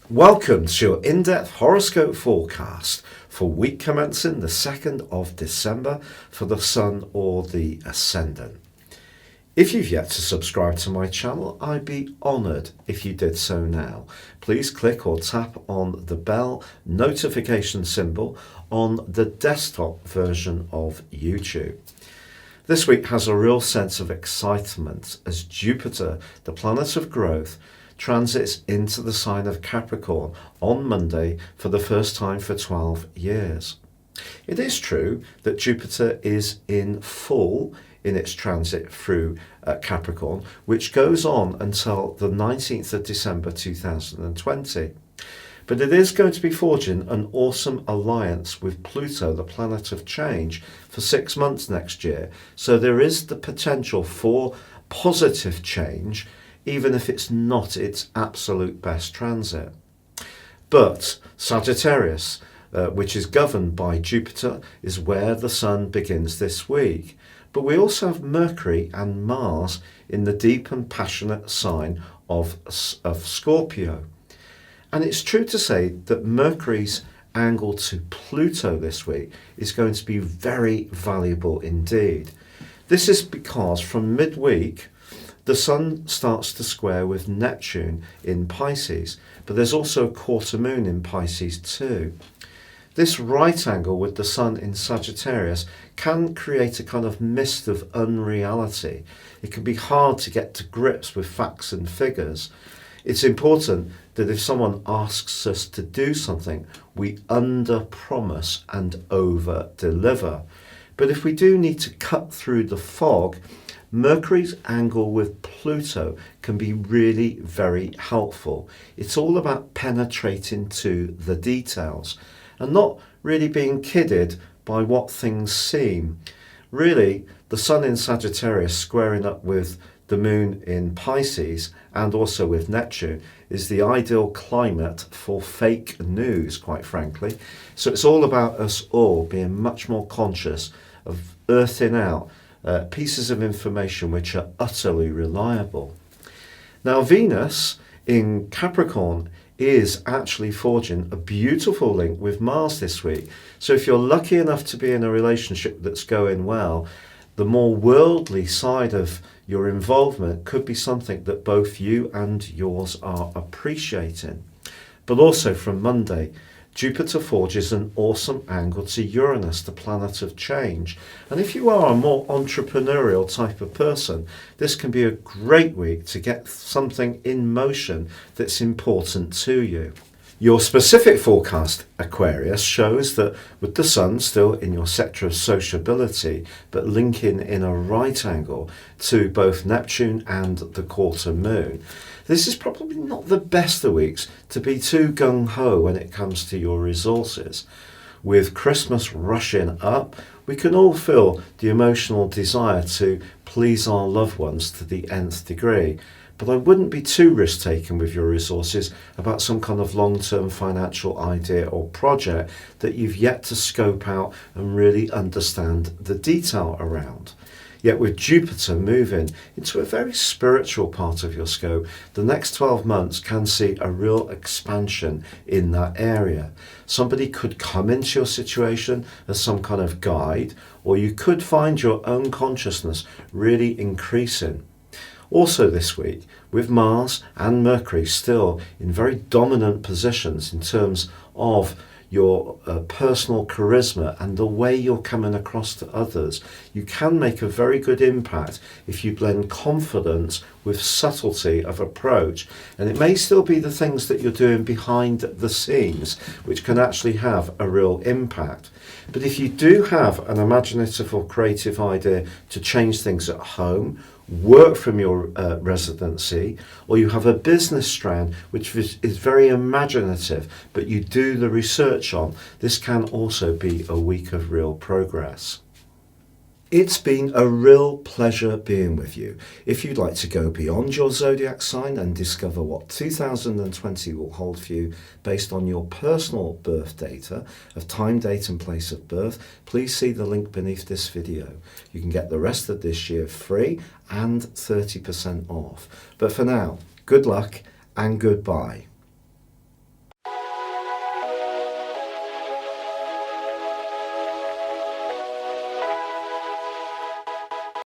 Welcome to your in-depth horoscope forecast for week commencing the 2nd of December for the Sun or the Ascendant. If you've yet to subscribe to my channel, I'd be honoured if you did so now. Please click or tap on the bell notification symbol on the desktop version of YouTube. This week has a real sense of excitement as Jupiter, the planet of growth, transits into the sign of Capricorn on Monday for the first time for 12 years. It is true that Jupiter is in full in its transit through Capricorn, which goes on until the 19th of December 2020. But it is going to be forging an awesome alliance with Pluto, the planet of change, for 6 months next year. So there is the potential for positive change, even if it's not its absolute best transit. But Sagittarius, which is governed by Jupiter, is where the Sun begins this week. But we also have Mercury and Mars in the deep and passionate sign of Scorpio. And it's true to say that Mercury's angle to Pluto this week is going to be very valuable indeed. This is because from midweek, the Sun starts to square with Neptune in Pisces, but there's also a quarter moon in Pisces too. This right angle with the Sun in Sagittarius can create a kind of mist of unreality. It can be hard to get to grips with facts and figures. It's important that if someone asks us to do something, we under-promise and over-deliver. But if we do need to cut through the fog, Mercury's angle with Pluto can be really very helpful. It's all about penetrating to the details and not really being kidded by what things seem. Really, the Sun in Sagittarius squaring up with the Moon in Pisces and also with Neptune is the ideal climate for fake news, quite frankly. So it's all about us all being much more conscious of earthing out pieces of information which are utterly reliable. Now, Venus in Capricorn is actually forging a beautiful link with Mars this week. So if you're lucky enough to be in a relationship that's going well, the more worldly side of your involvement could be something that both you and yours are appreciating. But also from Monday, Jupiter forges an awesome angle to Uranus, the planet of change. And if you are a more entrepreneurial type of person, this can be a great week to get something in motion that's important to you. Your specific forecast, Aquarius, shows that with the Sun still in your sector of sociability, but linking in a right angle to both Neptune and the quarter moon, this is probably not the best of weeks to be too gung-ho when it comes to your resources. With Christmas rushing up, we can all feel the emotional desire to please our loved ones to the nth degree. But I wouldn't be too risk-taking with your resources about some kind of long-term financial idea or project that you've yet to scope out and really understand the detail around. Yet with Jupiter moving into a very spiritual part of your scope, the next 12 months can see a real expansion in that area. Somebody could come into your situation as some kind of guide, or you could find your own consciousness really increasing. Also this week, with Mars and Mercury still in very dominant positions in terms of your personal charisma and the way you're coming across to others, you can make a very good impact if you blend confidence with subtlety of approach. And it may still be the things that you're doing behind the scenes which can actually have a real impact. But if you do have an imaginative or creative idea to change things at home, work from your residency, or you have a business strand which is very imaginative, but you do the research on, this can also be a week of real progress. It's been a real pleasure being with you. If you'd like to go beyond your zodiac sign and discover what 2020 will hold for you based on your personal birth data of time, date and place of birth, please see the link beneath this video. You can get the rest of this year free and 30% off. But for now, good luck and goodbye.